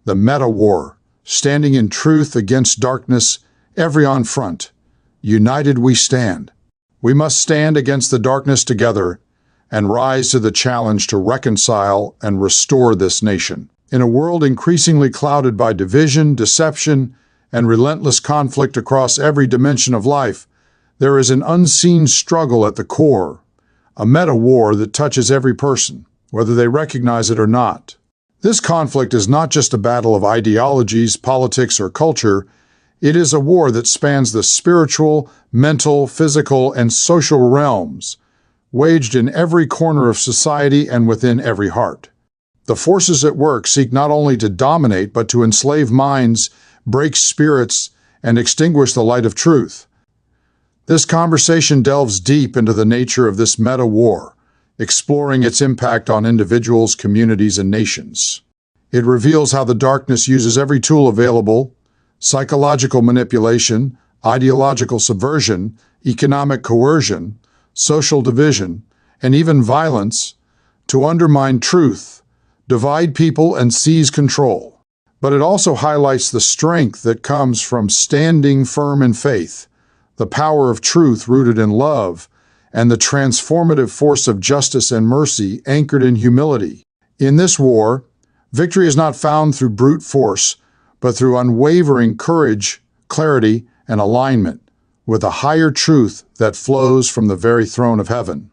The meta-war, standing in truth against darkness, every on front. United we stand. We must stand against the darkness together and rise to the challenge to reconcile and restore this nation. In a world increasingly clouded by division, deception, and relentless conflict across every dimension of life, there is an unseen struggle at the core, a meta-war that touches every person, whether they recognize it or not. This conflict is not just a battle of ideologies, politics, or culture. It is a war that spans the spiritual, mental, physical, and social realms, waged in every corner of society and within every heart. The forces at work seek not only to dominate, but to enslave minds, break spirits, and extinguish the light of truth. This conversation delves deep into the nature of this meta-war, exploring its impact on individuals, communities, and nations. It reveals how the darkness uses every tool available: psychological manipulation, ideological subversion, economic coercion, social division, and even violence to undermine truth, divide people, and seize control. But it also highlights the strength that comes from standing firm in faith, the power of truth rooted in love, and the transformative force of justice and mercy anchored in humility. In this war, victory is not found through brute force, but through unwavering courage, clarity, and alignment with a higher truth that flows from the very throne of heaven.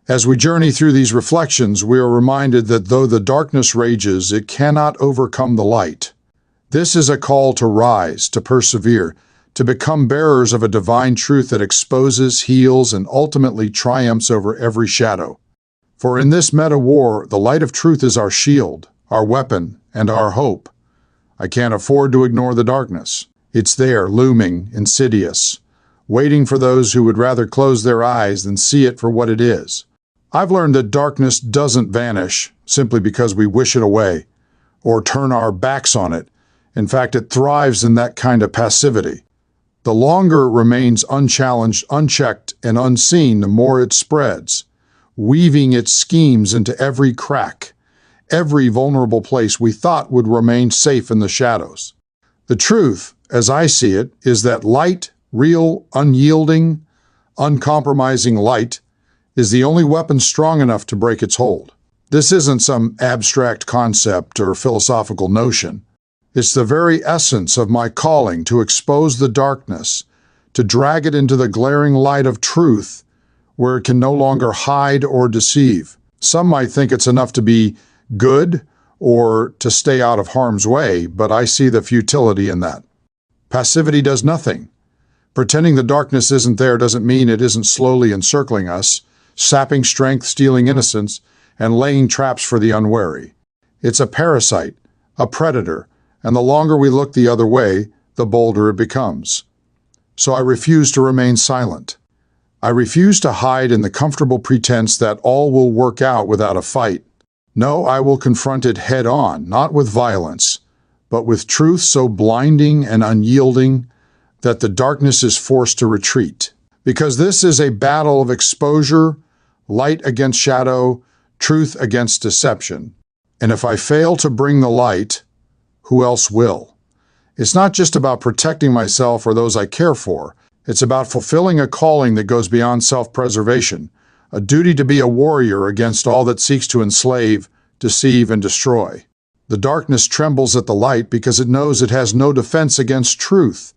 As we journey through these reflections, we are reminded that though the darkness rages, it cannot overcome the light. This is a call to rise, to persevere, to become bearers of a divine truth that exposes, heals, and ultimately triumphs over every shadow. For in this meta-war, the light of truth is our shield, our weapon, and our hope. I can't afford to ignore the darkness. It's there, looming, insidious, waiting for those who would rather close their eyes than see it for what it is. I've learned that darkness doesn't vanish simply because we wish it away or turn our backs on it. In fact, it thrives in that kind of passivity. The longer it remains unchallenged, unchecked, and unseen, the more it spreads, weaving its schemes into every crack, every vulnerable place we thought would remain safe in the shadows. The truth, as I see it, is that light, real, unyielding, uncompromising light, is the only weapon strong enough to break its hold. This isn't some abstract concept or philosophical notion. It's the very essence of my calling to expose the darkness, to drag it into the glaring light of truth, where it can no longer hide or deceive. Some might think it's enough to be good or to stay out of harm's way, but I see the futility in that. Passivity does nothing. Pretending the darkness isn't there doesn't mean it isn't slowly encircling us, sapping strength, stealing innocence, and laying traps for the unwary. It's a parasite, a predator, and the longer we look the other way, the bolder it becomes. So I refuse to remain silent. I refuse to hide in the comfortable pretense that all will work out without a fight. No, I will confront it head on, not with violence, but with truth so blinding and unyielding that the darkness is forced to retreat. Because this is a battle of exposure, light against shadow, truth against deception. And if I fail to bring the light, who else will? It's not just about protecting myself or those I care for. It's about fulfilling a calling that goes beyond self-preservation, a duty to be a warrior against all that seeks to enslave, deceive, and destroy. The darkness trembles at the light because it knows it has no defense against truth.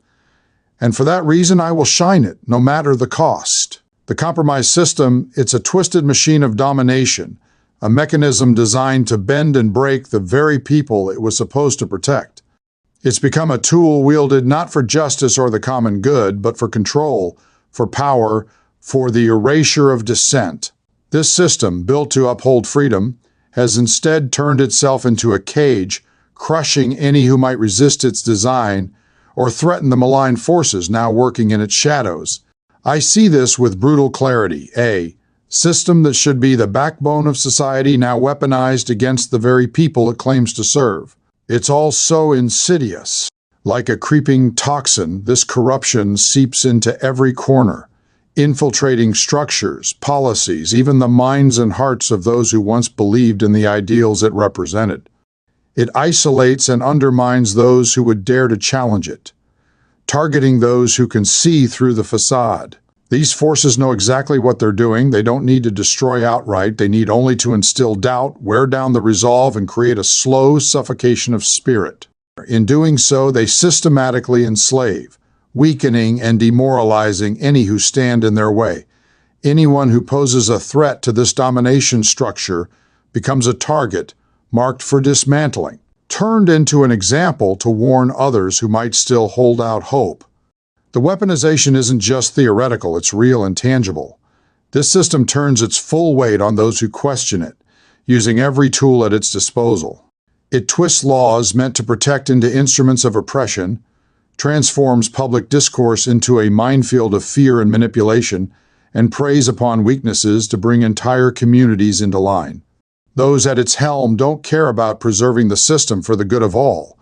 And for that reason, I will shine it, no matter the cost. The compromise system, it's a twisted machine of domination, a mechanism designed to bend and break the very people it was supposed to protect. It's become a tool wielded not for justice or the common good, but for control, for power, for the erasure of dissent. This system, built to uphold freedom, has instead turned itself into a cage, crushing any who might resist its design or threaten the malign forces now working in its shadows. I see this with brutal clarity. A system that should be the backbone of society now weaponized against the very people it claims to serve. It's all so insidious. Like a creeping toxin, this corruption seeps into every corner, infiltrating structures, policies, even the minds and hearts of those who once believed in the ideals it represented. It isolates and undermines those who would dare to challenge it, targeting those who can see through the facade. These forces know exactly what they're doing. They don't need to destroy outright. They need only to instill doubt, wear down the resolve, and create a slow suffocation of spirit. In doing so, they systematically enslave, weakening and demoralizing any who stand in their way. Anyone who poses a threat to this domination structure becomes a target marked for dismantling, turned into an example to warn others who might still hold out hope. The weaponization isn't just theoretical, it's real and tangible. This system turns its full weight on those who question it, using every tool at its disposal. It twists laws meant to protect into instruments of oppression, transforms public discourse into a minefield of fear and manipulation, and preys upon weaknesses to bring entire communities into line. Those at its helm don't care about preserving the system for the good of all.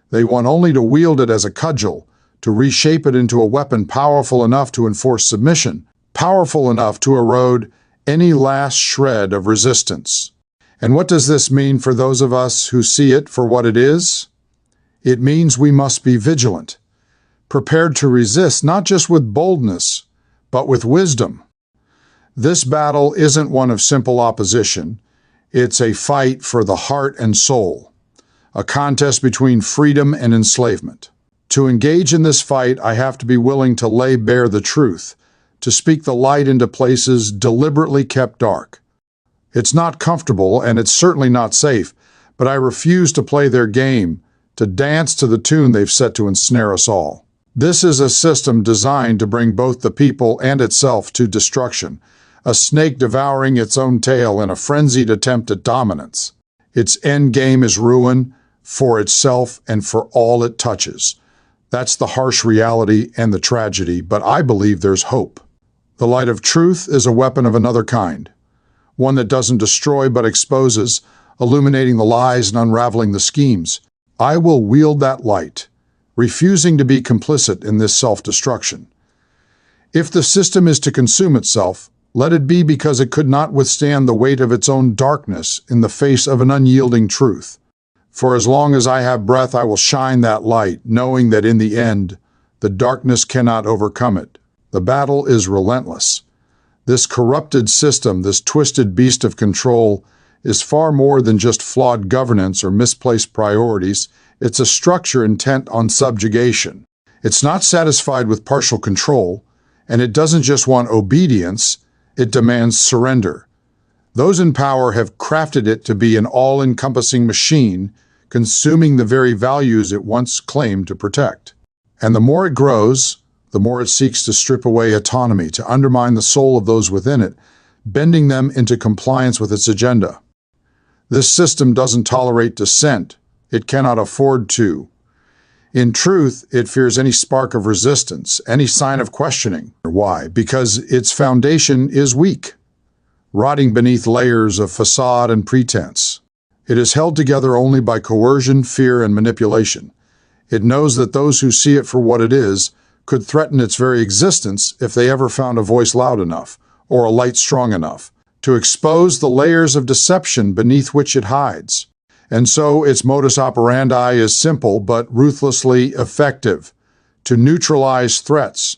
They want only to wield it as a cudgel, to reshape it into a weapon powerful enough to enforce submission, powerful enough to erode any last shred of resistance. And what does this mean for those of us who see it for what it is? It means we must be vigilant, prepared to resist not just with boldness, but with wisdom. This battle isn't one of simple opposition. It's a fight for the heart and soul, a contest between freedom and enslavement. To engage in this fight, I have to be willing to lay bare the truth, to speak the light into places deliberately kept dark. It's not comfortable, and it's certainly not safe, but I refuse to play their game, to dance to the tune they've set to ensnare us all. This is a system designed to bring both the people and itself to destruction, a snake devouring its own tail in a frenzied attempt at dominance. Its end game is ruin for itself and for all it touches. That's the harsh reality and the tragedy, but I believe there's hope. The light of truth is a weapon of another kind, one that doesn't destroy but exposes, illuminating the lies and unraveling the schemes. I will wield that light, refusing to be complicit in this self-destruction. If the system is to consume itself, let it be because it could not withstand the weight of its own darkness in the face of an unyielding truth. For as long as I have breath, I will shine that light, knowing that in the end, the darkness cannot overcome it. The battle is relentless. This corrupted system, this twisted beast of control, is far more than just flawed governance or misplaced priorities. It's a structure intent on subjugation. It's not satisfied with partial control, and it doesn't just want obedience, it demands surrender. Those in power have crafted it to be an all-encompassing machine, consuming the very values it once claimed to protect. And the more it grows, the more it seeks to strip away autonomy, to undermine the soul of those within it, bending them into compliance with its agenda. This system doesn't tolerate dissent. It cannot afford to. In truth, it fears any spark of resistance, any sign of questioning. Why? Because its foundation is weak, rotting beneath layers of facade and pretense. It is held together only by coercion, fear, and manipulation. It knows that those who see it for what it is could threaten its very existence if they ever found a voice loud enough, or a light strong enough, to expose the layers of deception beneath which it hides. And so its modus operandi is simple but ruthlessly effective: to neutralize threats,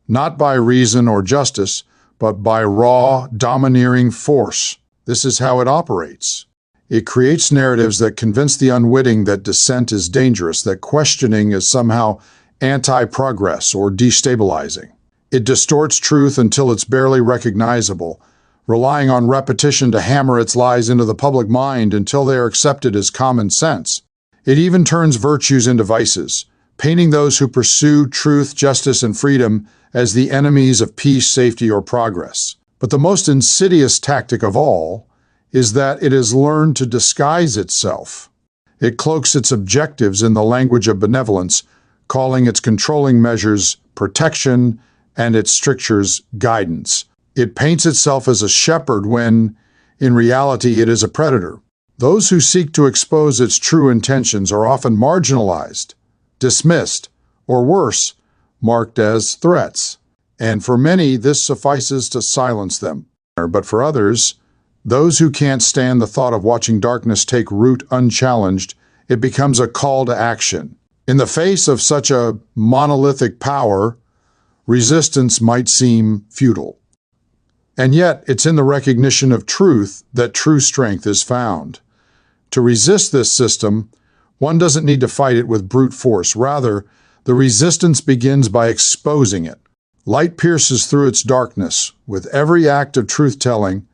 not by reason or justice, but by raw, domineering force. This is how it operates. It creates narratives that convince the unwitting that dissent is dangerous, that questioning is somehow anti-progress or destabilizing. It distorts truth until it's barely recognizable, relying on repetition to hammer its lies into the public mind until they are accepted as common sense. It even turns virtues into vices, painting those who pursue truth, justice, and freedom as the enemies of peace, safety, or progress. But the most insidious tactic of all is that it has learned to disguise itself. It cloaks its objectives in the language of benevolence, calling its controlling measures protection and its strictures guidance. It paints itself as a shepherd when, in reality, it is a predator. Those who seek to expose its true intentions are often marginalized, dismissed, or worse, marked as threats. And for many, this suffices to silence them. But for others, those who can't stand the thought of watching darkness take root unchallenged, it becomes a call to action. In the face of such a monolithic power, resistance might seem futile. And yet, it's in the recognition of truth that true strength is found. To resist this system, one doesn't need to fight it with brute force. Rather, the resistance begins by exposing it. Light pierces through its darkness with every act of truth-telling,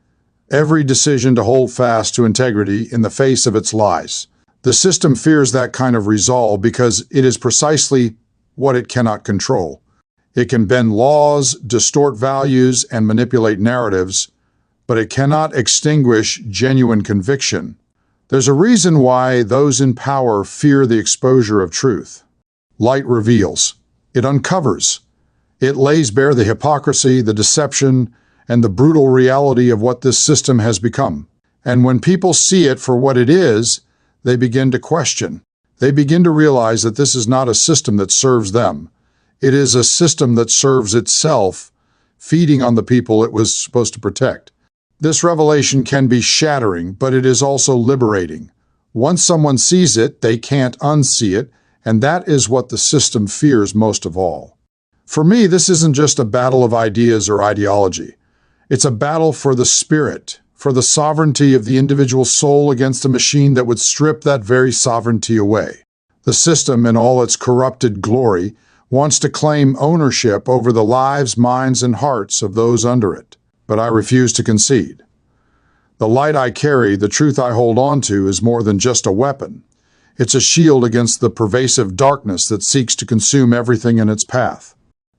every decision to hold fast to integrity in the face of its lies. The system fears that kind of resolve because it is precisely what it cannot control. It can bend laws, distort values, and manipulate narratives, but it cannot extinguish genuine conviction. There's a reason why those in power fear the exposure of truth. Light reveals. It uncovers. It lays bare the hypocrisy, the deception, and the brutal reality of what this system has become. And when people see it for what it is, they begin to question. They begin to realize that this is not a system that serves them. It is a system that serves itself, feeding on the people it was supposed to protect. This revelation can be shattering, but it is also liberating. Once someone sees it, they can't unsee it, and that is what the system fears most of all. For me, this isn't just a battle of ideas or ideology. It's a battle for the spirit, for the sovereignty of the individual soul against a machine that would strip that very sovereignty away. The system, in all its corrupted glory, wants to claim ownership over the lives, minds, and hearts of those under it. But I refuse to concede. The light I carry, the truth I hold on to, is more than just a weapon. It's a shield against the pervasive darkness that seeks to consume everything in its path.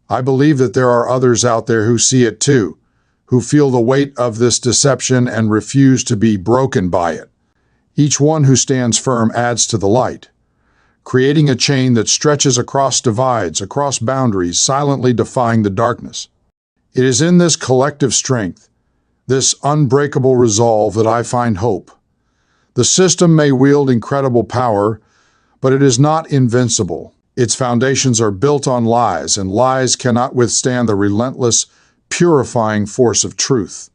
I believe that there are others out there who see it too, who feel the weight of this deception and refuse to be broken by it. Each one who stands firm adds to the light, creating a chain that stretches across divides, across boundaries, silently defying the darkness. It is in this collective strength, this unbreakable resolve, that I find hope. The system may wield incredible power, but it is not invincible. Its foundations are built on lies, and lies cannot withstand the relentless, purifying force of truth.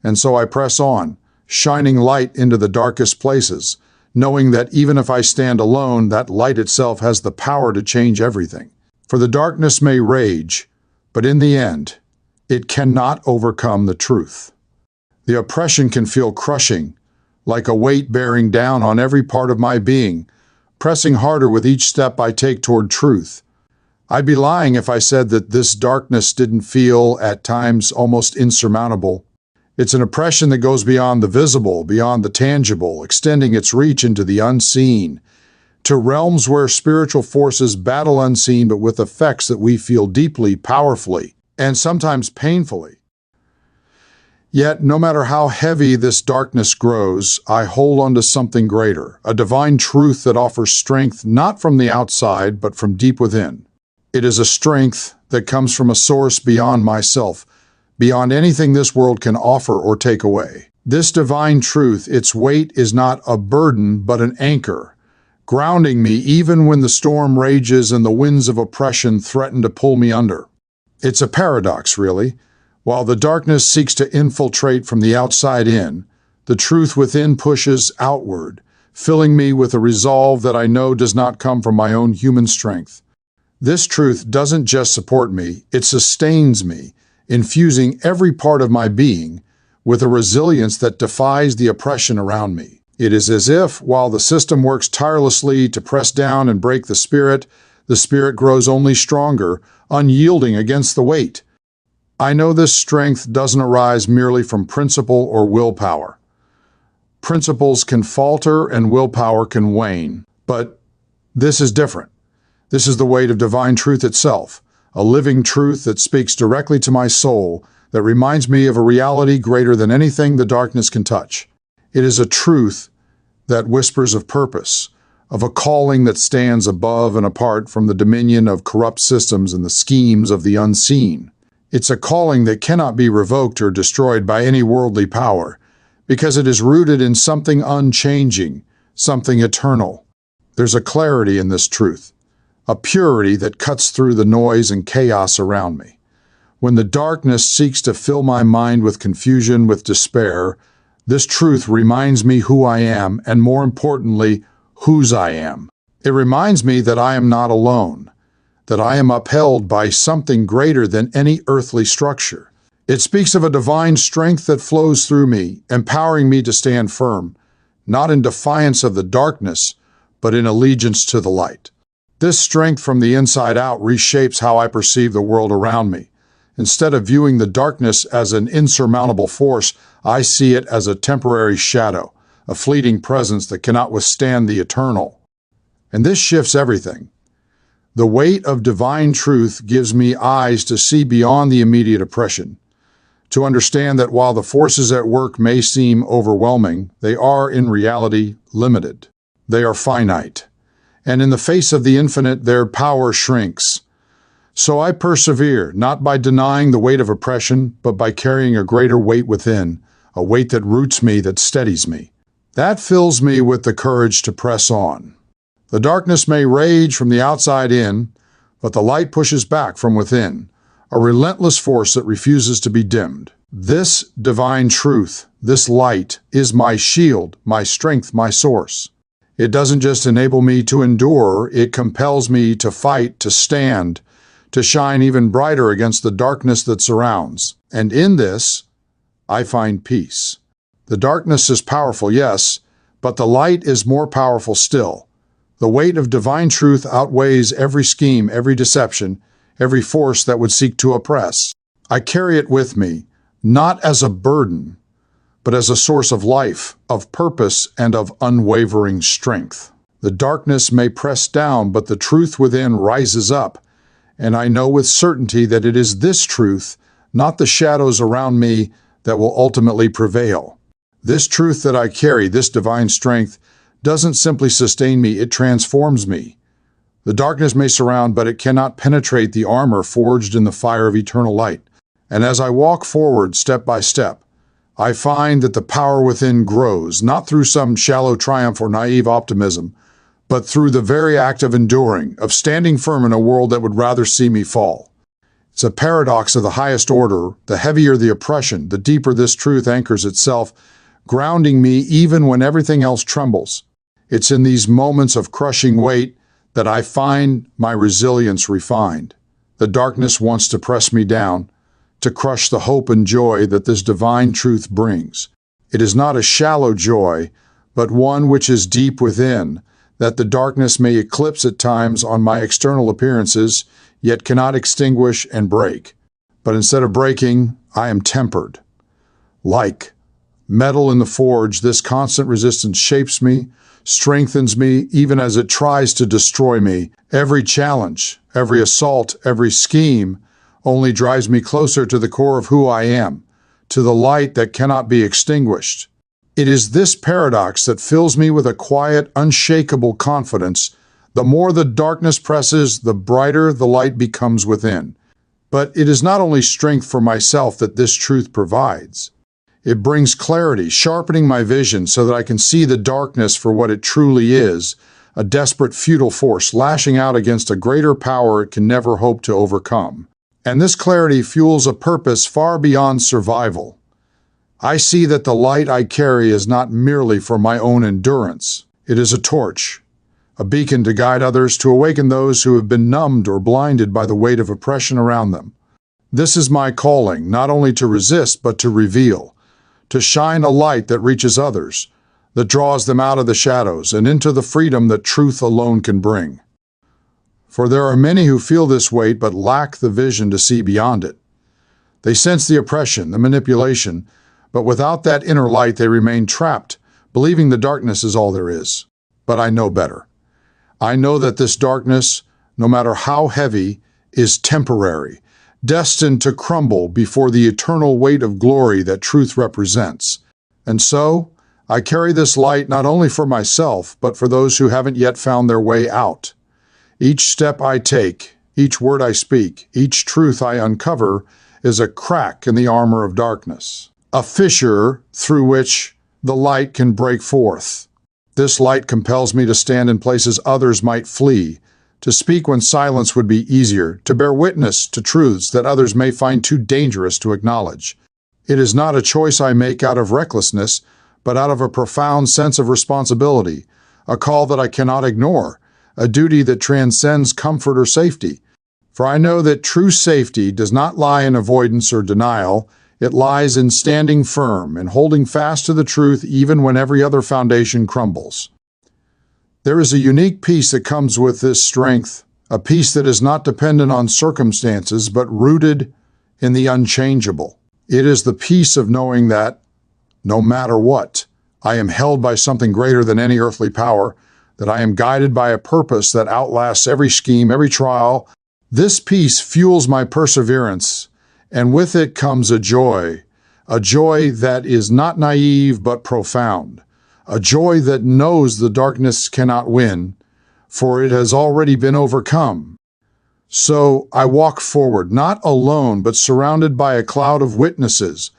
And so I press on, shining light into the darkest places, knowing that even if I stand alone, that light itself has the power to change everything. For the darkness may rage, but in the end, it cannot overcome the truth. The oppression can feel crushing, like a weight bearing down on every part of my being, pressing harder with each step I take toward truth. I'd be lying if I said that this darkness didn't feel, at times, almost insurmountable. It's an oppression that goes beyond the visible, beyond the tangible, extending its reach into the unseen, to realms where spiritual forces battle unseen but with effects that we feel deeply, powerfully, and sometimes painfully. Yet, no matter how heavy this darkness grows, I hold on to something greater, a divine truth that offers strength not from the outside, but from deep within. It is a strength that comes from a source beyond myself, beyond anything this world can offer or take away. This divine truth, its weight is not a burden, but an anchor, grounding me even when the storm rages and the winds of oppression threaten to pull me under. It's a paradox, really. While the darkness seeks to infiltrate from the outside in, the truth within pushes outward, filling me with a resolve that I know does not come from my own human strength. This truth doesn't just support me, it sustains me, infusing every part of my being with a resilience that defies the oppression around me. It is as if, while the system works tirelessly to press down and break the spirit grows only stronger, unyielding against the weight. I know this strength doesn't arise merely from principle or willpower. Principles can falter and willpower can wane, but this is different. This is the weight of divine truth itself, a living truth that speaks directly to my soul, that reminds me of a reality greater than anything the darkness can touch. It is a truth that whispers of purpose, of a calling that stands above and apart from the dominion of corrupt systems and the schemes of the unseen. It's a calling that cannot be revoked or destroyed by any worldly power, because it is rooted in something unchanging, something eternal. There's a clarity in this truth, a purity that cuts through the noise and chaos around me. When the darkness seeks to fill my mind with confusion, with despair, this truth reminds me who I am, and more importantly, whose I am. It reminds me that I am not alone, that I am upheld by something greater than any earthly structure. It speaks of a divine strength that flows through me, empowering me to stand firm, not in defiance of the darkness, but in allegiance to the light. This strength from the inside out reshapes how I perceive the world around me. Instead of viewing the darkness as an insurmountable force, I see it as a temporary shadow, a fleeting presence that cannot withstand the eternal. And this shifts everything. The weight of divine truth gives me eyes to see beyond the immediate oppression, to understand that while the forces at work may seem overwhelming, they are in reality limited. They are finite, and in the face of the infinite, their power shrinks. So I persevere, not by denying the weight of oppression, but by carrying a greater weight within, a weight that roots me, that steadies me. That fills me with the courage to press on. The darkness may rage from the outside in, but the light pushes back from within, a relentless force that refuses to be dimmed. This divine truth, this light, is my shield, my strength, my source. It doesn't just enable me to endure, it compels me to fight, to stand, to shine even brighter against the darkness that surrounds. And in this, I find peace. The darkness is powerful, yes, but the light is more powerful still. The weight of divine truth outweighs every scheme, every deception, every force that would seek to oppress. I carry it with me, not as a burden, but as a source of life, of purpose, and of unwavering strength. The darkness may press down, but the truth within rises up, and I know with certainty that it is this truth, not the shadows around me, that will ultimately prevail. This truth that I carry, this divine strength, doesn't simply sustain me, it transforms me. The darkness may surround, but it cannot penetrate the armor forged in the fire of eternal light. And as I walk forward step by step, I find that the power within grows, not through some shallow triumph or naive optimism, but through the very act of enduring, of standing firm in a world that would rather see me fall. It's a paradox of the highest order. The heavier the oppression, the deeper this truth anchors itself, grounding me even when everything else trembles. It's in these moments of crushing weight that I find my resilience refined. The darkness wants to press me down, to crush the hope and joy that this divine truth brings. It is not a shallow joy, but one which is deep within, that the darkness may eclipse at times on my external appearances, yet cannot extinguish and break. But instead of breaking, I am tempered. Like metal in the forge, this constant resistance shapes me, strengthens me, even as it tries to destroy me. Every challenge, every assault, every scheme only drives me closer to the core of who I am, to the light that cannot be extinguished. It is this paradox that fills me with a quiet, unshakable confidence. The more the darkness presses, the brighter the light becomes within. But it is not only strength for myself that this truth provides. It brings clarity, sharpening my vision so that I can see the darkness for what it truly is, a desperate, futile force lashing out against a greater power it can never hope to overcome. And this clarity fuels a purpose far beyond survival. I see that the light I carry is not merely for my own endurance. It is a torch, a beacon to guide others, to awaken those who have been numbed or blinded by the weight of oppression around them. This is my calling, not only to resist, but to reveal, to shine a light that reaches others, that draws them out of the shadows and into the freedom that truth alone can bring. For there are many who feel this weight but lack the vision to see beyond it. They sense the oppression, the manipulation, but without that inner light they remain trapped, believing the darkness is all there is. But I know better. I know that this darkness, no matter how heavy, is temporary, destined to crumble before the eternal weight of glory that truth represents. And so, I carry this light not only for myself, but for those who haven't yet found their way out. Each step I take, each word I speak, each truth I uncover is a crack in the armor of darkness, a fissure through which the light can break forth. This light compels me to stand in places others might flee, to speak when silence would be easier, to bear witness to truths that others may find too dangerous to acknowledge. It is not a choice I make out of recklessness, but out of a profound sense of responsibility, a call that I cannot ignore, a duty that transcends comfort or safety. For I know that true safety does not lie in avoidance or denial. It lies in standing firm and holding fast to the truth even when every other foundation crumbles. There is a unique peace that comes with this strength, a peace that is not dependent on circumstances but rooted in the unchangeable. It is the peace of knowing that, no matter what, I am held by something greater than any earthly power, that I am guided by a purpose that outlasts every scheme, every trial. This peace fuels my perseverance, and with it comes a joy that is not naive but profound, a joy that knows the darkness cannot win, for it has already been overcome. So I walk forward, not alone, but surrounded by a cloud of witnesses,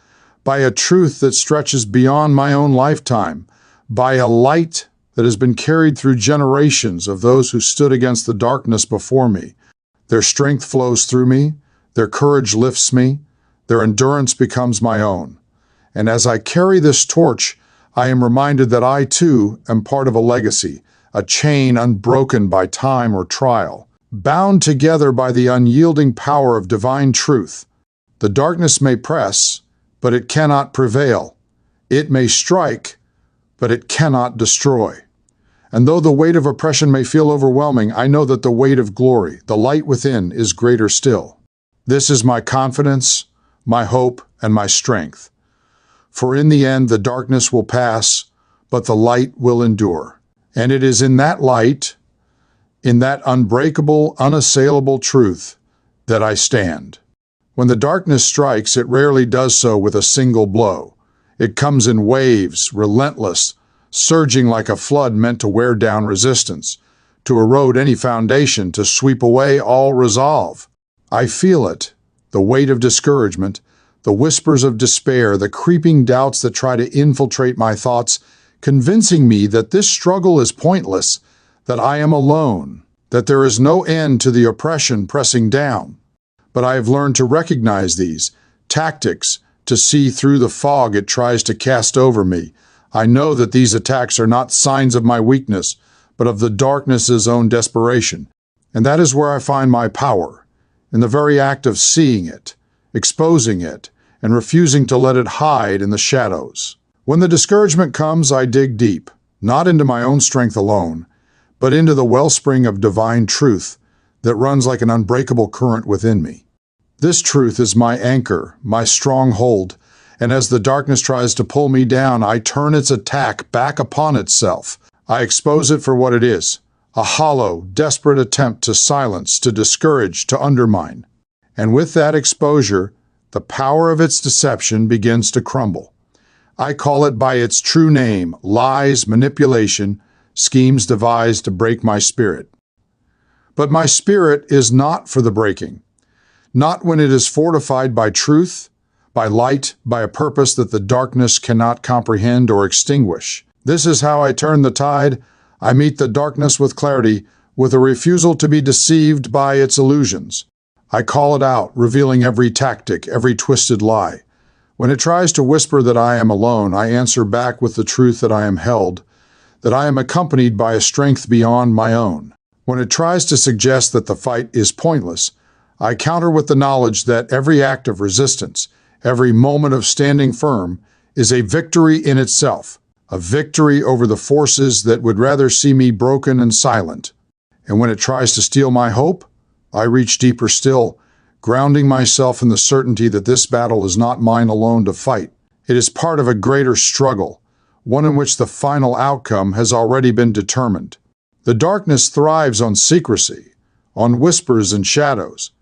by a truth that stretches beyond my own lifetime, by a light that has been carried through generations of those who stood against the darkness before me. Their strength flows through me, their courage lifts me, their endurance becomes my own. And as I carry this torch, I am reminded that I, too, am part of a legacy, a chain unbroken by time or trial, bound together by the unyielding power of divine truth. The darkness may press, but it cannot prevail. It may strike, but it cannot destroy. And though the weight of oppression may feel overwhelming, I know that the weight of glory, the light within, is greater still. This is my confidence, my hope, and my strength. For in the end, the darkness will pass, but the light will endure. And it is in that light, in that unbreakable, unassailable truth, that I stand. When the darkness strikes, it rarely does so with a single blow. It comes in waves, relentless, surging like a flood meant to wear down resistance, to erode any foundation, to sweep away all resolve. I feel it, the weight of discouragement, the whispers of despair, the creeping doubts that try to infiltrate my thoughts, convincing me that this struggle is pointless, that I am alone, that there is no end to the oppression pressing down. But I have learned to recognize these tactics, to see through the fog it tries to cast over me. I know that these attacks are not signs of my weakness, but of the darkness's own desperation. And that is where I find my power, in the very act of seeing it, exposing it, and refusing to let it hide in the shadows. When the discouragement comes, I dig deep, not into my own strength alone, but into the wellspring of divine truth that runs like an unbreakable current within me. This truth is my anchor, my stronghold, and as the darkness tries to pull me down, I turn its attack back upon itself. I expose it for what it is, a hollow, desperate attempt to silence, to discourage, to undermine. And with that exposure, the power of its deception begins to crumble. I call it by its true name: lies, manipulation, schemes devised to break my spirit. But my spirit is not for the breaking, not when it is fortified by truth, by light, by a purpose that the darkness cannot comprehend or extinguish. This is how I turn the tide. I meet the darkness with clarity, with a refusal to be deceived by its illusions. I call it out, revealing every tactic, every twisted lie. When it tries to whisper that I am alone, I answer back with the truth that I am held, that I am accompanied by a strength beyond my own. When it tries to suggest that the fight is pointless, I counter with the knowledge that every act of resistance, every moment of standing firm, is a victory in itself, a victory over the forces that would rather see me broken and silent. And when it tries to steal my hope, I reach deeper still, grounding myself in the certainty that this battle is not mine alone to fight. It is part of a greater struggle, one in which the final outcome has already been determined. The darkness thrives on secrecy, on whispers and shadows,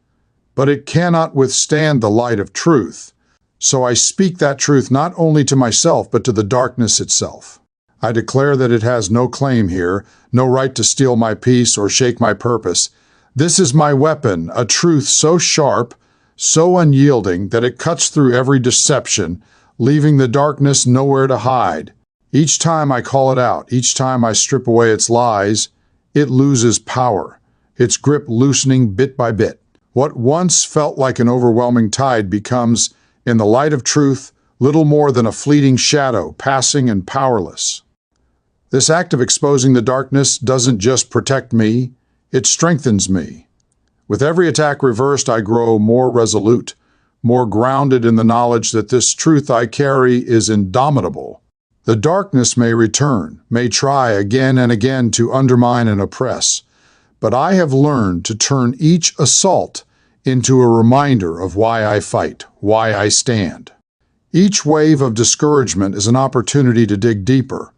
but it cannot withstand the light of truth. So I speak that truth not only to myself, but to the darkness itself. I declare that it has no claim here, no right to steal my peace or shake my purpose. This is my weapon, a truth so sharp, so unyielding, that it cuts through every deception, leaving the darkness nowhere to hide. Each time I call it out, each time I strip away its lies, it loses power, its grip loosening bit by bit. What once felt like an overwhelming tide becomes, in the light of truth, little more than a fleeting shadow, passing and powerless. This act of exposing the darkness doesn't just protect me, it strengthens me. With every attack reversed, I grow more resolute, more grounded in the knowledge that this truth I carry is indomitable. The darkness may return, may try again and again to undermine and oppress, but I have learned to turn each assault into a reminder of why I fight, why I stand. Each wave of discouragement is an opportunity to dig deeper,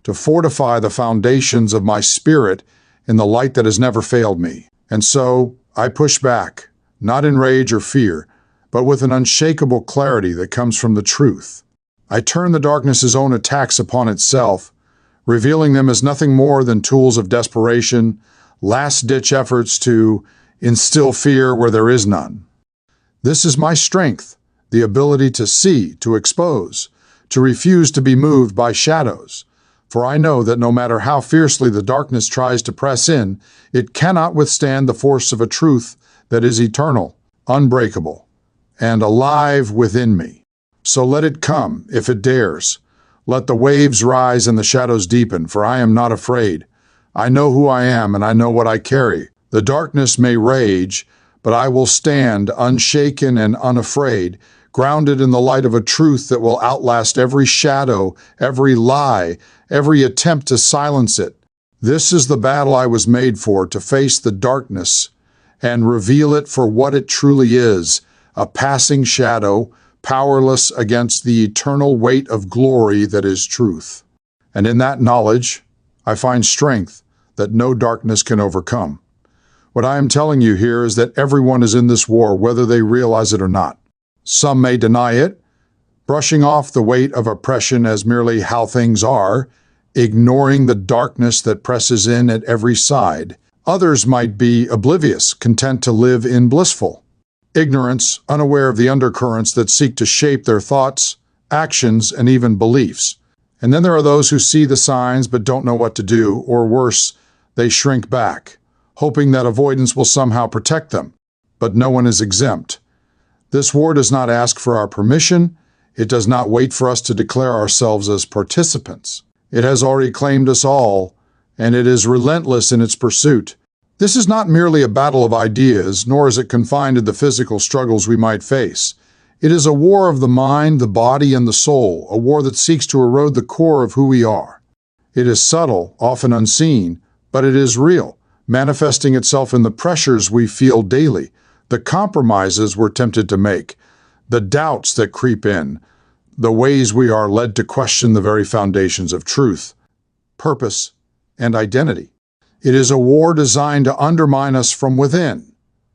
to fortify the foundations of my spirit in the light that has never failed me. And so I push back, not in rage or fear, but with an unshakable clarity that comes from the truth. I turn the darkness's own attacks upon itself, revealing them as nothing more than tools of desperation, last-ditch efforts to instill fear where there is none. This is my strength, the ability to see, to expose, to refuse to be moved by shadows. For I know that no matter how fiercely the darkness tries to press in, it cannot withstand the force of a truth that is eternal, unbreakable, and alive within me. So let it come, if it dares. Let the waves rise and the shadows deepen, for I am not afraid. I know who I am and I know what I carry. The darkness may rage, but I will stand unshaken and unafraid, grounded in the light of a truth that will outlast every shadow, every lie, every attempt to silence it. This is the battle I was made for, to face the darkness and reveal it for what it truly is, a passing shadow, powerless against the eternal weight of glory that is truth. And in that knowledge, I find strength that no darkness can overcome. What I am telling you here is that everyone is in this war, whether they realize it or not. Some may deny it, brushing off the weight of oppression as merely how things are, ignoring the darkness that presses in at every side. Others might be oblivious, content to live in blissful ignorance, unaware of the undercurrents that seek to shape their thoughts, actions, and even beliefs. And then there are those who see the signs but don't know what to do, or worse, they shrink back, hoping that avoidance will somehow protect them. But no one is exempt. This war does not ask for our permission. It does not wait for us to declare ourselves as participants. It has already claimed us all, and it is relentless in its pursuit. This is not merely a battle of ideas, nor is it confined to the physical struggles we might face. It is a war of the mind, the body, and the soul, a war that seeks to erode the core of who we are. It is subtle, often unseen, but it is real, manifesting itself in the pressures we feel daily, the compromises we're tempted to make, the doubts that creep in, the ways we are led to question the very foundations of truth, purpose, and identity. It is a war designed to undermine us from within,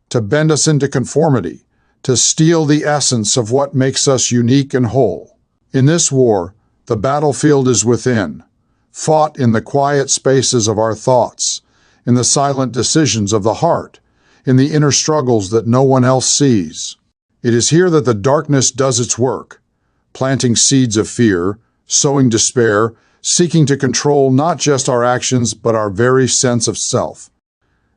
to bend us into conformity, to steal the essence of what makes us unique and whole. In this war, the battlefield is within, fought in the quiet spaces of our thoughts, in the silent decisions of the heart, in the inner struggles that no one else sees. It is here that the darkness does its work, planting seeds of fear, sowing despair, seeking to control not just our actions, but our very sense of self.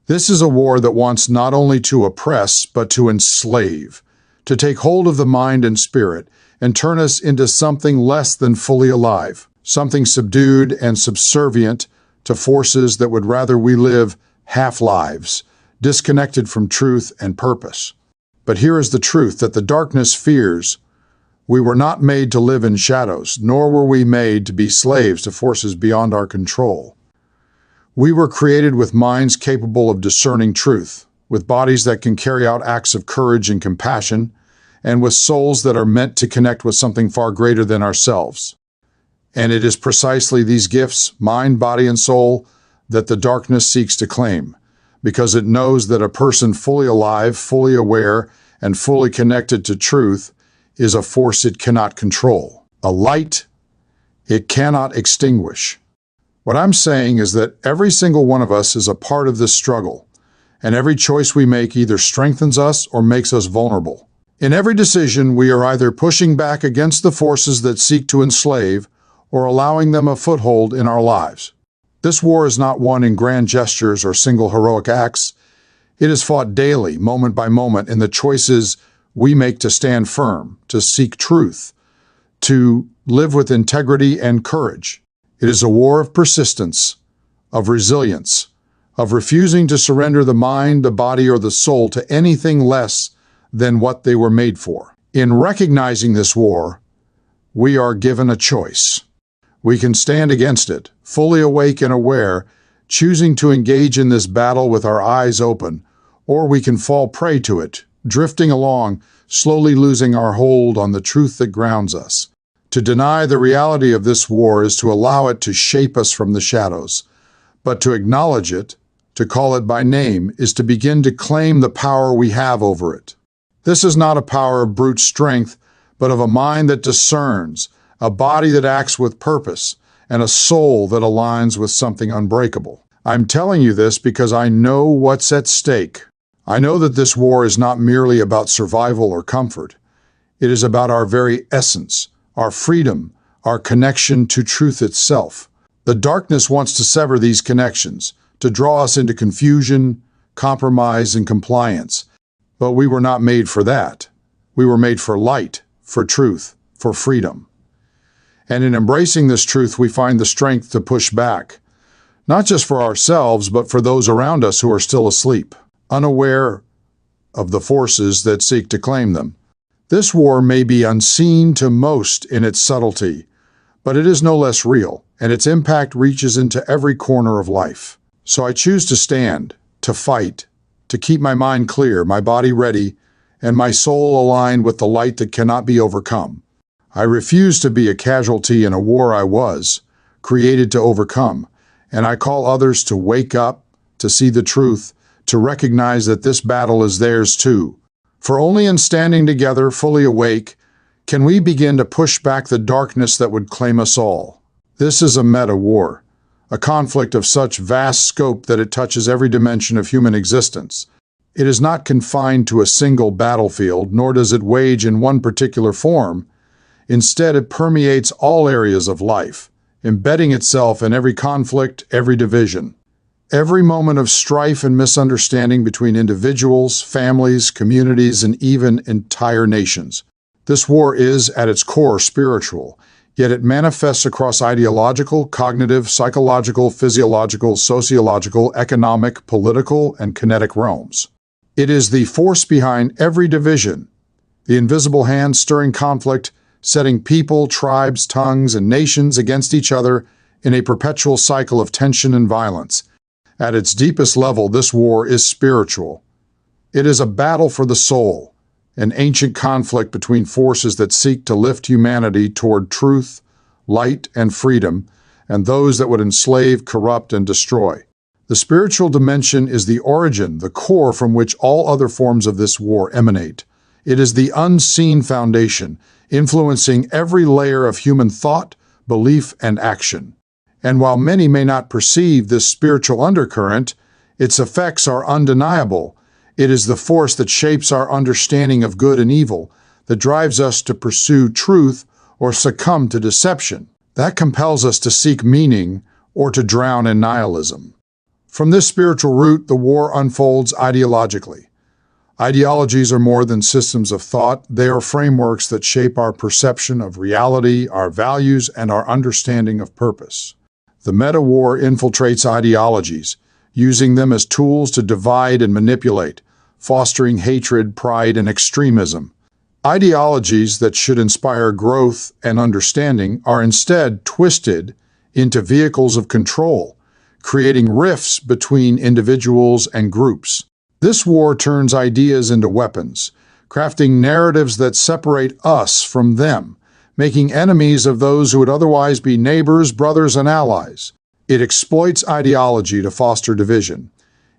This is a war that wants not only to oppress, but to enslave, to take hold of the mind and spirit, and turn us into something less than fully alive, something subdued and subservient to forces that would rather we live half-lives, disconnected from truth and purpose. But here is the truth that the darkness fears. We were not made to live in shadows, nor were we made to be slaves to forces beyond our control. We were created with minds capable of discerning truth, with bodies that can carry out acts of courage and compassion, and with souls that are meant to connect with something far greater than ourselves. And it is precisely these gifts, mind, body, and soul, that the darkness seeks to claim, because it knows that a person fully alive, fully aware, and fully connected to truth is a force it cannot control, a light it cannot extinguish. What I'm saying is that every single one of us is a part of this struggle, and every choice we make either strengthens us or makes us vulnerable. In every decision, we are either pushing back against the forces that seek to enslave or allowing them a foothold in our lives. This war is not won in grand gestures or single heroic acts. It is fought daily, moment by moment, in the choices we make to stand firm, to seek truth, to live with integrity and courage. It is a war of persistence, of resilience, of refusing to surrender the mind, the body, or the soul to anything less than what they were made for. In recognizing this war, we are given a choice. We can stand against it, fully awake and aware, choosing to engage in this battle with our eyes open, or we can fall prey to it, drifting along, slowly losing our hold on the truth that grounds us. To deny the reality of this war is to allow it to shape us from the shadows. But to acknowledge it, to call it by name, is to begin to claim the power we have over it. This is not a power of brute strength, but of a mind that discerns, a body that acts with purpose, and a soul that aligns with something unbreakable. I'm telling you this because I know what's at stake. I know that this war is not merely about survival or comfort. It is about our very essence, our freedom, our connection to truth itself. The darkness wants to sever these connections, to draw us into confusion, compromise, and compliance. But we were not made for that. We were made for light, for truth, for freedom. And in embracing this truth, we find the strength to push back, not just for ourselves, but for those around us who are still asleep, unaware of the forces that seek to claim them. This war may be unseen to most in its subtlety, but it is no less real, and its impact reaches into every corner of life. So I choose to stand, to fight, to keep my mind clear, my body ready, and my soul aligned with the light that cannot be overcome. I refuse to be a casualty in a war I was created to overcome, and I call others to wake up, to see the truth, to recognize that this battle is theirs too. For only in standing together, fully awake, can we begin to push back the darkness that would claim us all. This is a meta-war, a conflict of such vast scope that it touches every dimension of human existence. It is not confined to a single battlefield, nor does it wage in one particular form. Instead, it permeates all areas of life, embedding itself in every conflict, every division. Every moment of strife and misunderstanding between individuals, families, communities, and even entire nations. This war is, at its core, spiritual, yet it manifests across ideological, cognitive, psychological, physiological, sociological, economic, political, and kinetic realms. It is the force behind every division, the invisible hand stirring conflict, setting people, tribes, tongues, and nations against each other in a perpetual cycle of tension and violence. At its deepest level, this war is spiritual. It is a battle for the soul, an ancient conflict between forces that seek to lift humanity toward truth, light, and freedom, and those that would enslave, corrupt, and destroy. The spiritual dimension is the origin, the core from which all other forms of this war emanate. It is the unseen foundation, influencing every layer of human thought, belief, and action. And while many may not perceive this spiritual undercurrent, its effects are undeniable. It is the force that shapes our understanding of good and evil, that drives us to pursue truth or succumb to deception, that compels us to seek meaning or to drown in nihilism. From this spiritual root, the war unfolds ideologically. Ideologies are more than systems of thought. They are frameworks that shape our perception of reality, our values, and our understanding of purpose. The meta-war infiltrates ideologies, using them as tools to divide and manipulate, fostering hatred, pride, and extremism. Ideologies that should inspire growth and understanding are instead twisted into vehicles of control, creating rifts between individuals and groups. This war turns ideas into weapons, crafting narratives that separate us from them, making enemies of those who would otherwise be neighbors, brothers, and allies. It exploits ideology to foster division,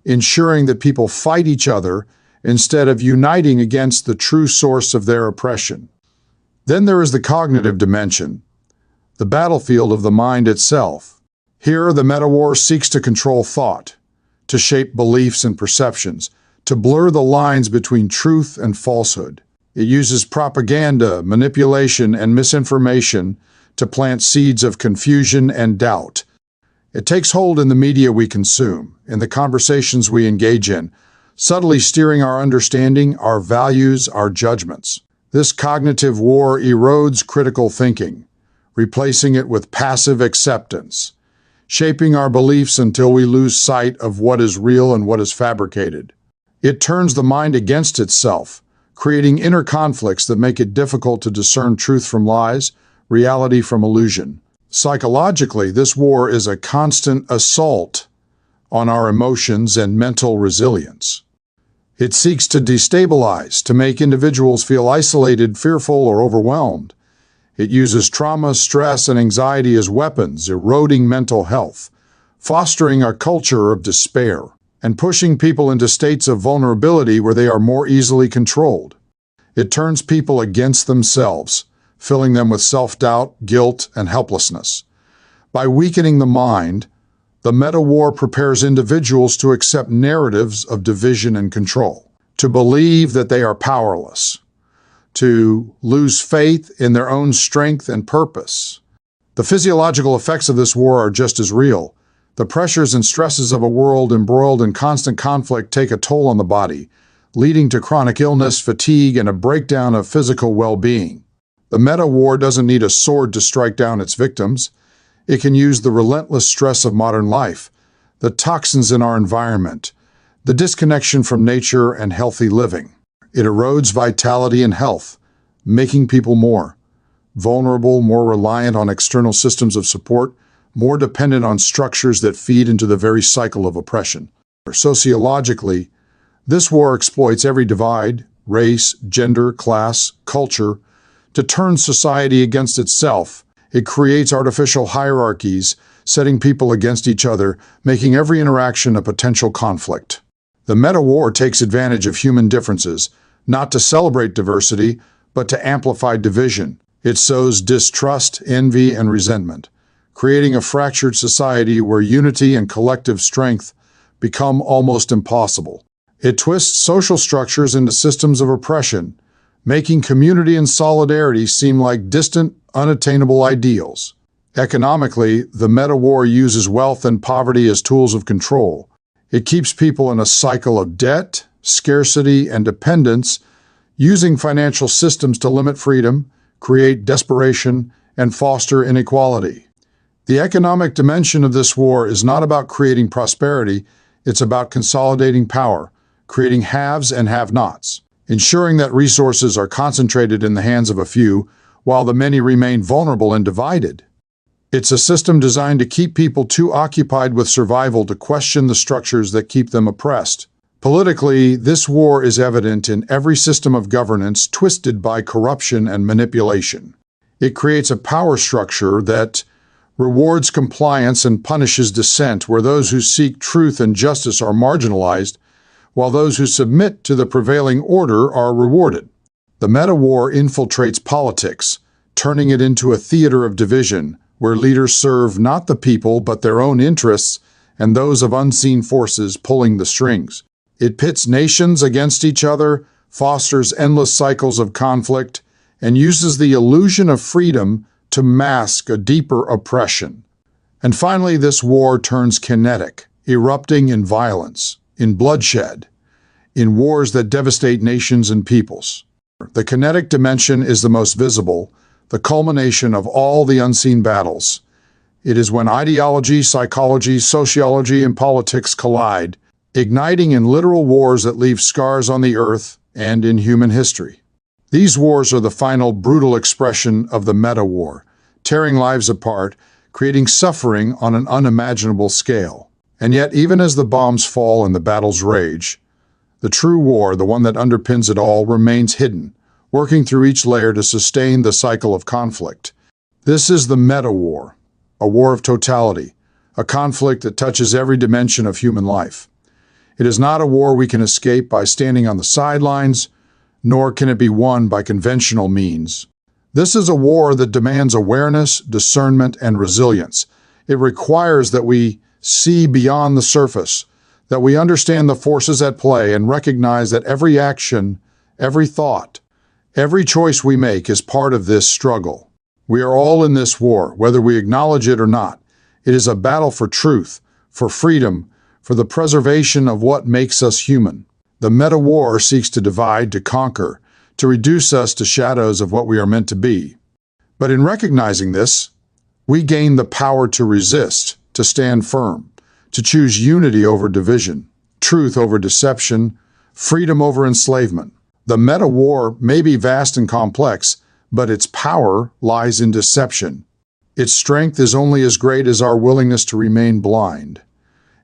ensuring that people fight each other instead of uniting against the true source of their oppression. Then there is the cognitive dimension, the battlefield of the mind itself. Here, the meta-war seeks to control thought, to shape beliefs and perceptions, to blur the lines between truth and falsehood. It uses propaganda, manipulation, and misinformation to plant seeds of confusion and doubt. It takes hold in the media we consume, in the conversations we engage in, subtly steering our understanding, our values, our judgments. This cognitive war erodes critical thinking, replacing it with passive acceptance, shaping our beliefs until we lose sight of what is real and what is fabricated. It turns the mind against itself, creating inner conflicts that make it difficult to discern truth from lies, reality from illusion. Psychologically, this war is a constant assault on our emotions and mental resilience. It seeks to destabilize, to make individuals feel isolated, fearful, or overwhelmed. It uses trauma, stress, and anxiety as weapons, eroding mental health, fostering a culture of despair, and pushing people into states of vulnerability where they are more easily controlled. It turns people against themselves, filling them with self-doubt, guilt, and helplessness. By weakening the mind, the meta-war prepares individuals to accept narratives of division and control, to believe that they are powerless, to lose faith in their own strength and purpose. The physiological effects of this war are just as real. The pressures and stresses of a world embroiled in constant conflict take a toll on the body, leading to chronic illness, fatigue, and a breakdown of physical well-being. The meta-war doesn't need a sword to strike down its victims. It can use the relentless stress of modern life, the toxins in our environment, the disconnection from nature and healthy living. It erodes vitality and health, making people more vulnerable, more reliant on external systems of support, more dependent on structures that feed into the very cycle of oppression. Sociologically, this war exploits every divide, race, gender, class, culture, to turn society against itself. It creates artificial hierarchies, setting people against each other, making every interaction a potential conflict. The meta-war takes advantage of human differences, not to celebrate diversity, but to amplify division. It sows distrust, envy, and resentment, creating a fractured society where unity and collective strength become almost impossible. It twists social structures into systems of oppression, making community and solidarity seem like distant, unattainable ideals. Economically, the meta-war uses wealth and poverty as tools of control. It keeps people in a cycle of debt, scarcity, and dependence, using financial systems to limit freedom, create desperation, and foster inequality. The economic dimension of this war is not about creating prosperity, it's about consolidating power, creating haves and have-nots, ensuring that resources are concentrated in the hands of a few, while the many remain vulnerable and divided. It's a system designed to keep people too occupied with survival to question the structures that keep them oppressed. Politically, this war is evident in every system of governance twisted by corruption and manipulation. It creates a power structure that rewards compliance and punishes dissent, where those who seek truth and justice are marginalized, while those who submit to the prevailing order are rewarded. The meta-war infiltrates politics, turning it into a theater of division, where leaders serve not the people but their own interests and those of unseen forces pulling the strings. It pits nations against each other, fosters endless cycles of conflict, and uses the illusion of freedom to mask a deeper oppression. And finally, this war turns kinetic, erupting in violence, in bloodshed, in wars that devastate nations and peoples. The kinetic dimension is the most visible, the culmination of all the unseen battles. It is when ideology, psychology, sociology, and politics collide, igniting in literal wars that leave scars on the earth and in human history. These wars are the final brutal expression of the meta-war, tearing lives apart, creating suffering on an unimaginable scale. And yet, even as the bombs fall and the battles rage, the true war, the one that underpins it all, remains hidden, working through each layer to sustain the cycle of conflict. This is the meta-war, a war of totality, a conflict that touches every dimension of human life. It is not a war we can escape by standing on the sidelines, nor can it be won by conventional means. This is a war that demands awareness, discernment, and resilience. It requires that we see beyond the surface, that we understand the forces at play and recognize that every action, every thought, every choice we make is part of this struggle. We are all in this war, whether we acknowledge it or not. It is a battle for truth, for freedom, for the preservation of what makes us human. The meta-war seeks to divide, to conquer, to reduce us to shadows of what we are meant to be. But in recognizing this, we gain the power to resist, to stand firm, to choose unity over division, truth over deception, freedom over enslavement. The meta-war may be vast and complex, but its power lies in deception. Its strength is only as great as our willingness to remain blind.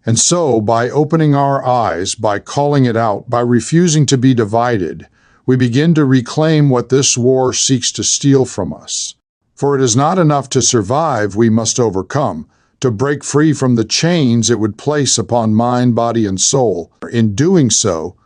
And so, by opening our eyes, by calling it out, by refusing to be divided, we begin to reclaim what this war seeks to steal from us. For it is not enough to survive, we must overcome, to break free from the chains it would place upon mind, body, and soul. In doing so,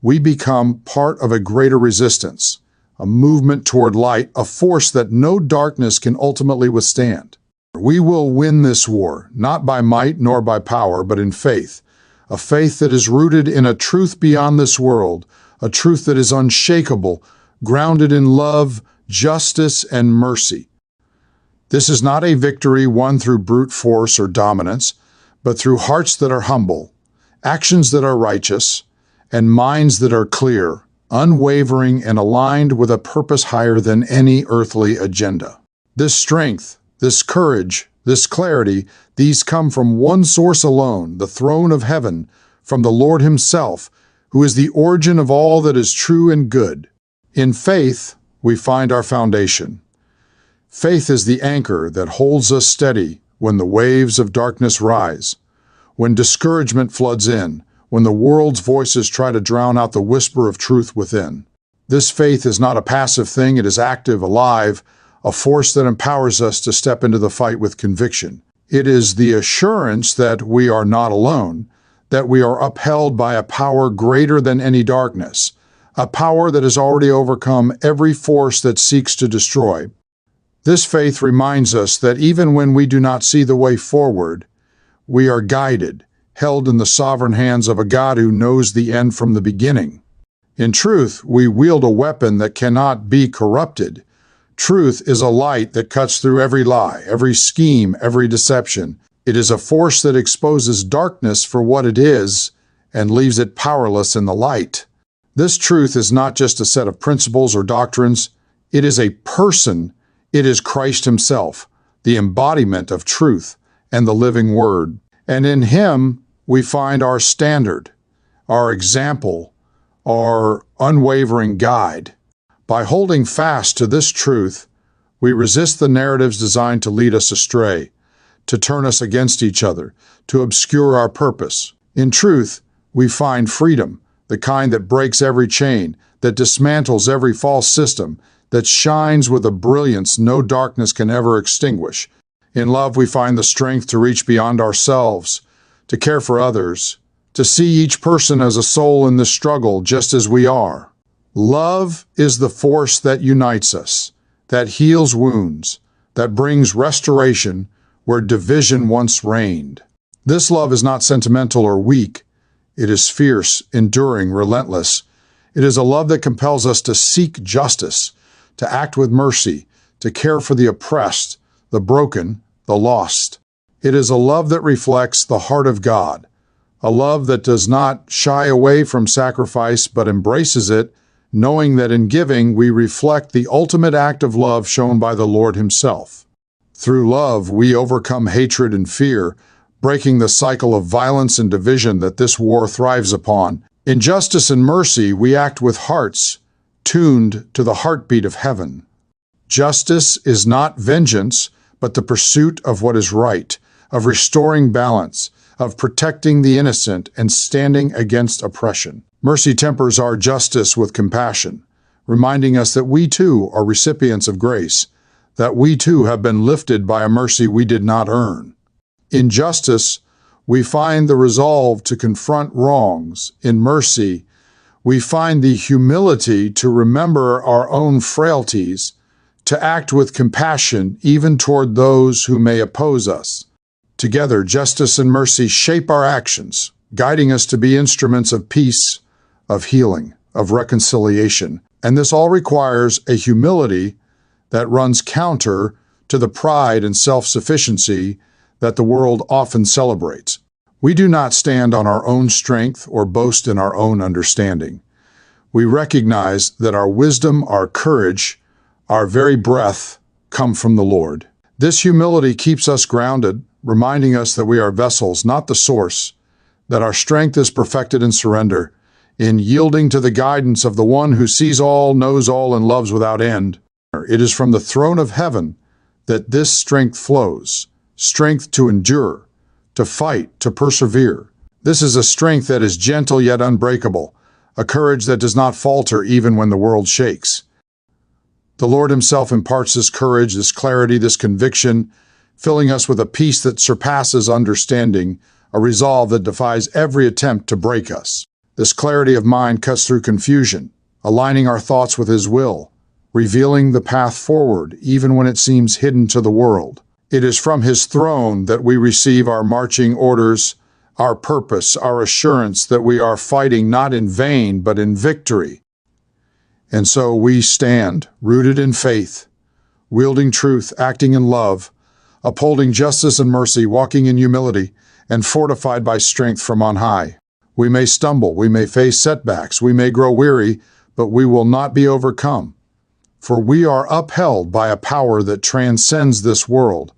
we become part of a greater resistance, a movement toward light, a force that no darkness can ultimately withstand. We will win this war, not by might nor by power, but in faith, a faith that is rooted in a truth beyond this world, a truth that is unshakable, grounded in love, justice, and mercy. This is not a victory won through brute force or dominance, but through hearts that are humble, actions that are righteous, and minds that are clear, unwavering, and aligned with a purpose higher than any earthly agenda. This strength, this courage, this clarity, these come from one source alone, the throne of heaven, from the Lord Himself, who is the origin of all that is true and good. In faith, we find our foundation. Faith is the anchor that holds us steady when the waves of darkness rise, when discouragement floods in, when the world's voices try to drown out the whisper of truth within. This faith is not a passive thing, it is active, alive, a force that empowers us to step into the fight with conviction. It is the assurance that we are not alone, that we are upheld by a power greater than any darkness, a power that has already overcome every force that seeks to destroy. This faith reminds us that even when we do not see the way forward, we are guided, held in the sovereign hands of a God who knows the end from the beginning. In truth, we wield a weapon that cannot be corrupted. Truth is a light that cuts through every lie, every scheme, every deception. It is a force that exposes darkness for what it is and leaves it powerless in the light. This truth is not just a set of principles or doctrines. It is a person. It is Christ Himself, the embodiment of truth and the living Word. And in Him, we find our standard, our example, our unwavering guide. By holding fast to this truth, we resist the narratives designed to lead us astray, to turn us against each other, to obscure our purpose. In truth, we find freedom, the kind that breaks every chain, that dismantles every false system, that shines with a brilliance no darkness can ever extinguish. In love, we find the strength to reach beyond ourselves, to care for others, to see each person as a soul in this struggle just as we are. Love is the force that unites us, that heals wounds, that brings restoration where division once reigned. This love is not sentimental or weak. It is fierce, enduring, relentless. It is a love that compels us to seek justice, to act with mercy, to care for the oppressed, the broken, the lost. It is a love that reflects the heart of God, a love that does not shy away from sacrifice but embraces it, knowing that in giving we reflect the ultimate act of love shown by the Lord Himself. Through love, we overcome hatred and fear, breaking the cycle of violence and division that this war thrives upon. In justice and mercy, we act with hearts tuned to the heartbeat of heaven. Justice is not vengeance, but the pursuit of what is right, of restoring balance, of protecting the innocent and standing against oppression. Mercy tempers our justice with compassion, reminding us that we too are recipients of grace, that we too have been lifted by a mercy we did not earn. In justice, we find the resolve to confront wrongs. In mercy, we find the humility to remember our own frailties, to act with compassion even toward those who may oppose us. Together, justice and mercy shape our actions, guiding us to be instruments of peace, of healing, of reconciliation. And this all requires a humility that runs counter to the pride and self-sufficiency that the world often celebrates. We do not stand on our own strength or boast in our own understanding. We recognize that our wisdom, our courage, our very breath come from the Lord. This humility keeps us grounded, reminding us that we are vessels, not the source, that our strength is perfected in surrender, in yielding to the guidance of the one who sees all, knows all, and loves without end. It is from the throne of heaven that this strength flows, strength to endure, to fight, to persevere. This is a strength that is gentle yet unbreakable, a courage that does not falter even when the world shakes. The Lord himself imparts this courage, this clarity, this conviction, filling us with a peace that surpasses understanding, a resolve that defies every attempt to break us. This clarity of mind cuts through confusion, aligning our thoughts with his will, revealing the path forward even when it seems hidden to the world. It is from his throne that we receive our marching orders, our purpose, our assurance that we are fighting not in vain but in victory. And so we stand, rooted in faith, wielding truth, acting in love, upholding justice and mercy, walking in humility, and fortified by strength from on high. We may stumble, we may face setbacks, we may grow weary, but we will not be overcome. For we are upheld by a power that transcends this world,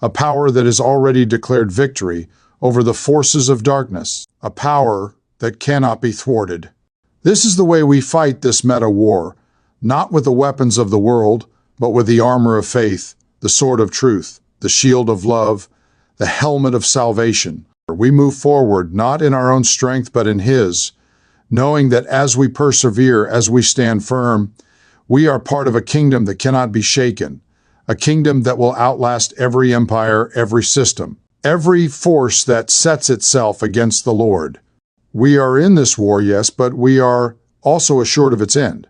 a power that has already declared victory over the forces of darkness, a power that cannot be thwarted. This is the way we fight this meta war, not with the weapons of the world, but with the armor of faith, the sword of truth, the shield of love, the helmet of salvation. We move forward not in our own strength but in his, knowing that as we persevere, as we stand firm, we are part of a kingdom that cannot be shaken, a kingdom that will outlast every empire, every system, every force that sets itself against the Lord. We are in this war, yes, but we are also assured of its end.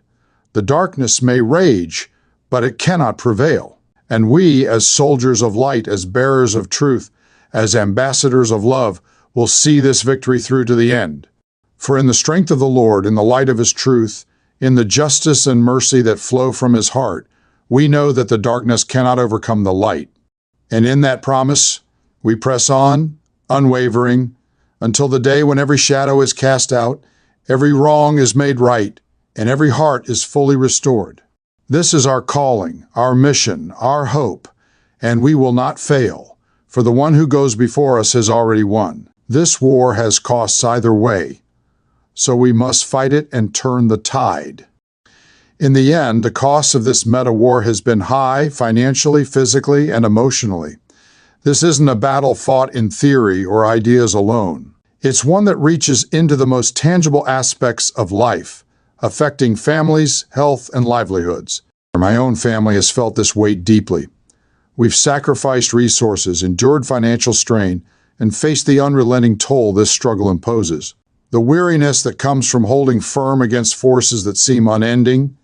The darkness may rage, but it cannot prevail. And we, as soldiers of light, as bearers of truth, as ambassadors of love, will see this victory through to the end. For in the strength of the Lord, in the light of his truth, in the justice and mercy that flow from his heart, we know that the darkness cannot overcome the light. And in that promise, we press on, unwavering, until the day when every shadow is cast out, every wrong is made right, and every heart is fully restored. This is our calling, our mission, our hope, and we will not fail, for the one who goes before us has already won. This war has costs either way, so we must fight it and turn the tide. In the end, the cost of this meta war has been high, financially, physically, and emotionally. This isn't a battle fought in theory or ideas alone. It's one that reaches into the most tangible aspects of life, affecting families, health, and livelihoods. My own family has felt this weight deeply. We've sacrificed resources, endured financial strain, and faced the unrelenting toll this struggle imposes. The weariness that comes from holding firm against forces that seem unending,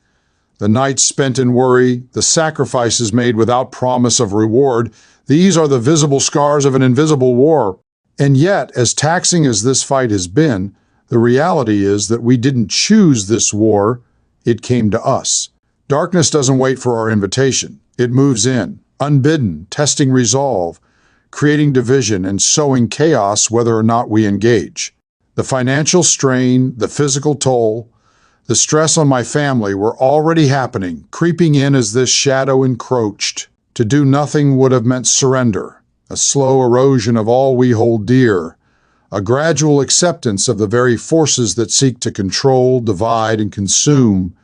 the nights spent in worry, the sacrifices made without promise of reward, these are the visible scars of an invisible war. And yet, as taxing as this fight has been, the reality is that we didn't choose this war, it came to us. Darkness doesn't wait for our invitation. It moves in, unbidden, testing resolve, creating division and sowing chaos whether or not we engage. The financial strain, the physical toll, the stress on my family were already happening, creeping in as this shadow encroached. To do nothing would have meant surrender, a slow erosion of all we hold dear, a gradual acceptance of the very forces that seek to control, divide, and consume.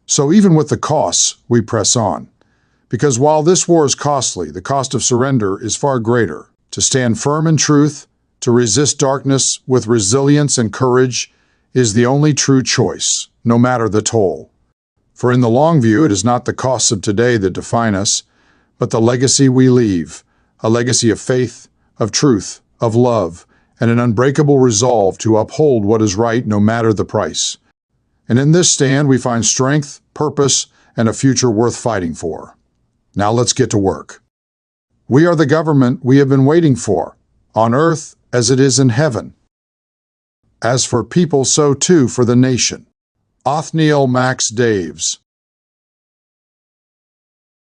So even with the costs, we press on. Because while this war is costly, the cost of surrender is far greater. To stand firm in truth, to resist darkness with resilience and courage, is the only true choice, no matter the toll. For in the long view, it is not the costs of today that define us, but the legacy we leave, a legacy of faith, of truth, of love, and an unbreakable resolve to uphold what is right no matter the price. And in this stand, we find strength, purpose, and a future worth fighting for. Now let's get to work. We are the government we have been waiting for, on earth as it is in heaven. As for people, so too for the nation. Othniel Max Daves.